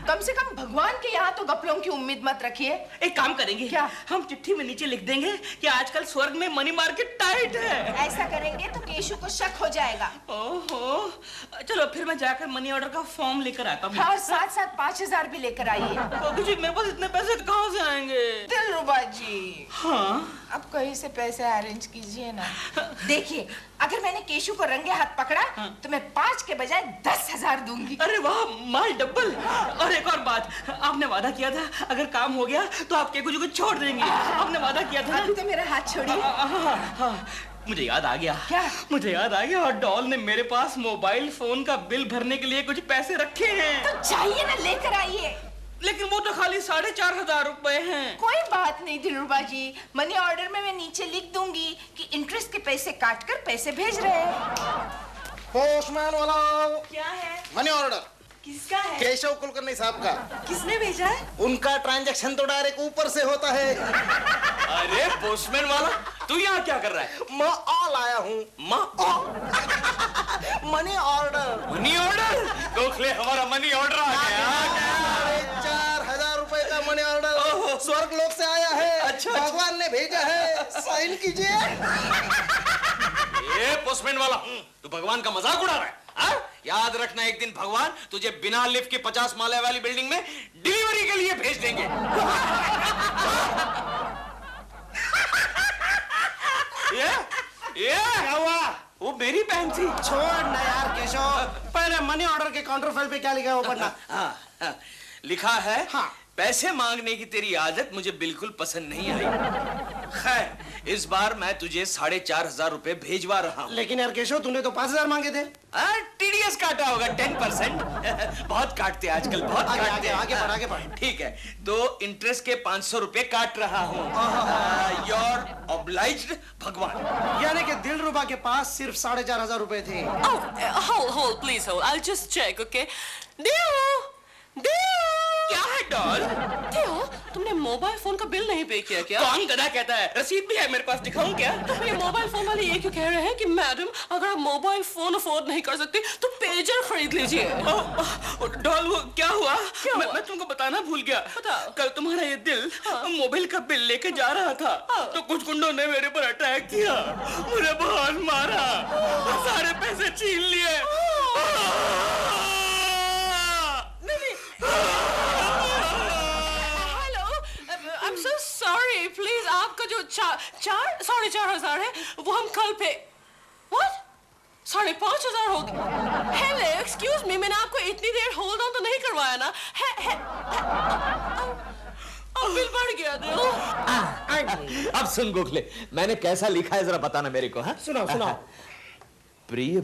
कम से कम भगवान के यहाँ तो घपलों की उम्मीद मत रखिए। एक काम करेंगे क्या? हम चिट्ठी में नीचे लिख देंगे कि आजकल स्वर्ग में मनी मार्केट टाइट है। ऐसा करेंगे तो केशु को शक हो जाएगा। ओहो, चलो फिर मैं जाकर मनी ऑर्डर का फॉर्म लेकर आता हूँ। और साथ साथ 5,000 भी लेकर आइए। कोकी जी, मेरे पास इतने पैसे कहाँ से आएंगे? दिलरुबा जी, हाँ, अब कहीं से पैसे अरेंज कीजिए ना। देखिए, अगर मैंने केशु को रंगे हाथ पकड़ा तो मैं 5 के बजाय 10,000 दूंगी। अरे वाह, माल डबल। और एक और बात, आपने वादा किया था अगर काम हो गया तो आप केकू जी को छोड़ देंगे। आपने वादा किया था। अभी तो मेरा हाथ छोड़िए। मुझे याद आ गया। क्या? मुझे याद आ गया, और डॉल ने मेरे पास मोबाइल फोन का बिल भरने के लिए कुछ पैसे रखे हैं। तो जाइए ना, लेकर आइए। लेकिन वो तो खाली 4,500 रुपए हैं। कोई बात नहीं दिलरुबा जी, मनी ऑर्डर में मैं नीचे लिख दूंगी कि इंटरेस्ट के पैसे काटकर पैसे भेज रहे हैं। पोस्टमैन वाला क्या है? Money order. किसका है? केशव कुलकर्णी साहब का। किसने भेजा है? उनका ट्रांजैक्शन तो डायरेक्ट ऊपर से होता है। अरे पोस्टमैन वाला, तू यहाँ क्या कर रहा है? मैं ऑल आया हूँ। Money order. Money order? Gokhale, हमारा मनी ऑर्डर आ गया। 4,000 रुपए का मनी ऑर्डर स्वर्ग लोक से आया है। अच्छा, भगवान ने भेजा है, साइन कीजिए। ये पोस्टमैन वाला, तू भगवान का मजाक उड़ा रहा है? हाँ? याद रखना, एक दिन भगवान तुझे बिना लिफ्ट के 50 माले वाली बिल्डिंग में डिलीवरी के लिए भेज देंगे। ये क्या हुआ? वो मेरी बहन थी। छोड़ ना यार केशव, पहले मनी ऑर्डर के काउंटर फाइल पे क्या लिखा है वो पढ़ना। हाँ, लिखा है, हाँ। पैसे मांगने की तेरी आदत मुझे बिल्कुल पसंद नहीं आई। खैर, इस बार मैं तुझे 4,500 रुपए भेजवा रहा हूँ। लेकिन यार केशव, तूने तो 5,000 मांगे थे। TDS काटा होगा 10%। बहुत काटते आजकल, बहुत काटते। आगे बढ़। ठीक है, तो इंटरेस्ट के 500 रुपए काट रहा हूँ। योर ऑब्लाइज्ड भगवान। यानी कि दिलरुबा के पास सिर्फ 4,500 रुपए थे। hold, please hold. I'll just check, okay? Dio! क्या है डॉल? Dio, तुमने मोबाइल फोन का बिल नहीं पे किया क्या? कौन गधा कहता है? रसीद भी है मेरे पास, दिखाऊं क्या? तो ये मोबाइल फोन वाले ये क्यों कह रहे हैं कि मैडम अगर आप मोबाइल फोन अफोर्ड नहीं कर सकती तो पेजर खरीद लीजिए। डॉल वो क्या हुआ? मैं तुमको बताना भूल गया। कल तुम्हारा ये दिल मोबाइल का बिल लेके जा रहा था तो कुछ गुंडों ने मेरे पर अटैक किया, मुझे बहुत मारा, सारे पैसे छीन लिए। Hello, I am so sorry, please आपका जो 4,500 है वो हम कल पे 5,500 हो गए। हेलो, एक्सक्यूज मी, मैंने आपको इतनी देर होल्ड ऑन तो नहीं करवाया ना? अब बिल बढ़ गया दिल। अब सुन गोखले, मैंने कैसा लिखा है जरा बताना मेरे को। हाँ, सुनाओ। प्रिय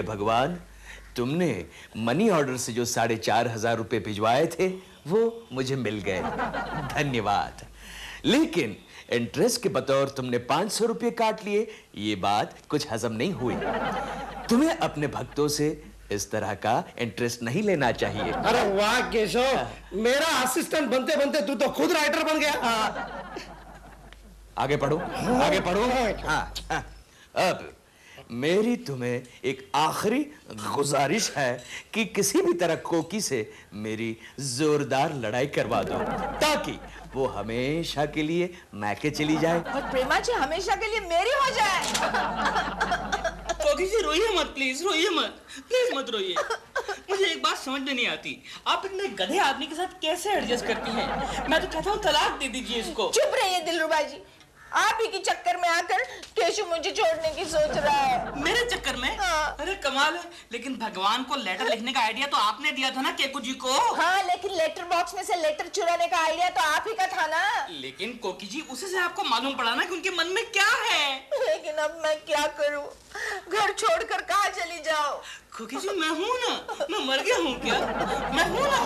भगवान, तुमने मनी ऑर्डर से जो 4,500 रुपए भिजवाए थे वो मुझे मिल गए, धन्यवाद। लेकिन इंटरेस्ट के बतौर तुमने 500 रुपए काट लिए, ये बात कुछ हजम नहीं हुई। तुम्हें अपने भक्तों से इस तरह का इंटरेस्ट नहीं लेना चाहिए। अरे वाह केशव, मेरा असिस्टेंट बनते बनते तू तो खुद राइटर बन गया। आगे पढ़ो। हाँ। अब मेरी तुम्हें एक आखिरी गुजारिश है कि किसी भी तरह कोकी से मेरी जोरदार लड़ाई करवा दो ताकि वो हमेशा के लिए मैके चली जाए और प्रेमा जी हमेशा के लिए मेरी हो जाए। कोकी जी रोइए मत, प्लीज रोइए मत, प्लीज मत रोइए। मुझे एक बात समझ में नहीं आती, आप इतने गधे आदमी के साथ कैसे एडजस्ट करती हैं? मैं तो कहता हूँ तलाक दे दीजिए इसको। चुप रहिए दिलरुबा जी, आप ही के चक्कर में आकर केशु मुझे छोड़ने की सोच रहा है। मेरे चक्कर में? हाँ। अरे कमाल है, लेकिन भगवान को लेटर लिखने का आइडिया तो आपने दिया था ना केकू जी को। हाँ, लेकिन लेटर बॉक्स में से लेटर चुराने का आइडिया तो आप ही का था ना। लेकिन कोकी जी उसी से आपको मालूम पड़ा ना कि उनके मन में क्या है। लेकिन अब मैं क्या करूं? घर छोड़कर कहाँ चली जाओ? कोकी जी मैं हूँ ना, मैं मर गया हूँ क्या? मैं हूँ ना।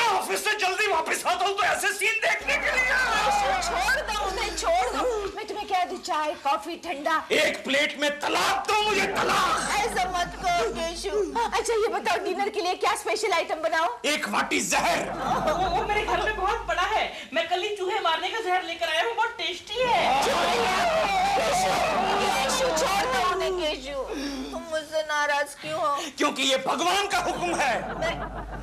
ऑफिस से जल्दी वापस आता हूँ तो ऐसे सीन देखने के लिए। छोड़ दो उन्हें, छोड़ दो। मैं तुम्हें क्या दूं, चाय कॉफी ठंडा? एक प्लेट में तलाक दो मुझे, तलाक। ऐसा मत करो केशु। अच्छा ये बताओ डिनर के लिए क्या स्पेशल आइटम बनाओ? एक वाटी जहर। वो मेरे घर में बहुत बड़ा है, मैं कल ही चूहे मारने का जहर लेकर आया हूँ, बहुत टेस्टी है। केशु छोड़ दो उन्हें केशु, तुम मुझसे नाराज क्यों हो? क्योंकि ये भगवान का हुक्म है।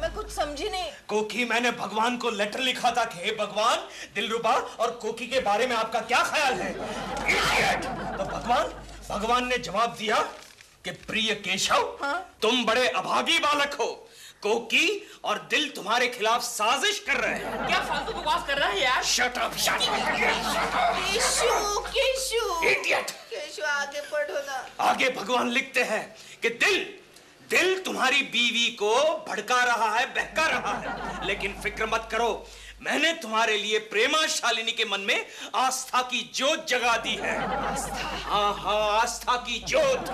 मैं कुछ समझी नहीं। कोकी, मैंने भगवान को लेटर लिखा था कि हे भगवान, दिलरुबा और कोकी के बारे में आपका क्या ख्याल है? तो भगवान ने जवाब दिया कि प्रिय केशव, तुम बड़े अभागी बालक हो। कोकी और दिल तुम्हारे खिलाफ साजिश कर रहे हैं। क्या फालतू बकवास कर रहा है यार? Shut up. Keshu idiot. Keshu आगे पढ़ो ना। आगे भगवान लिखते हैं कि दिल तुम्हारी बीवी को भड़का रहा है, बहका रहा है, लेकिन फिक्र मत करो, मैंने तुम्हारे लिए प्रेमा शालिनी के मन में आस्था की जोत जगा दी है। हाँ, आस्था की जोत।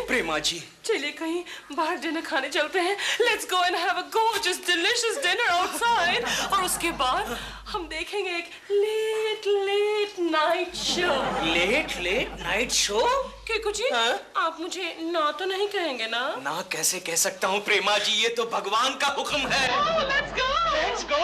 प्रेमा जी, चलिए कहीं बाहर डिनर खाने चलते हैं। Let's go and have a gorgeous, delicious dinner outside. और उसके बाद हम देखेंगे एक late night show. Late night show? Keku ji, आप मुझे ना तो नहीं कहेंगे ना? ना कैसे कह सकता हूँ प्रेमा जी, ये तो भगवान का हुक्म है। Let's go.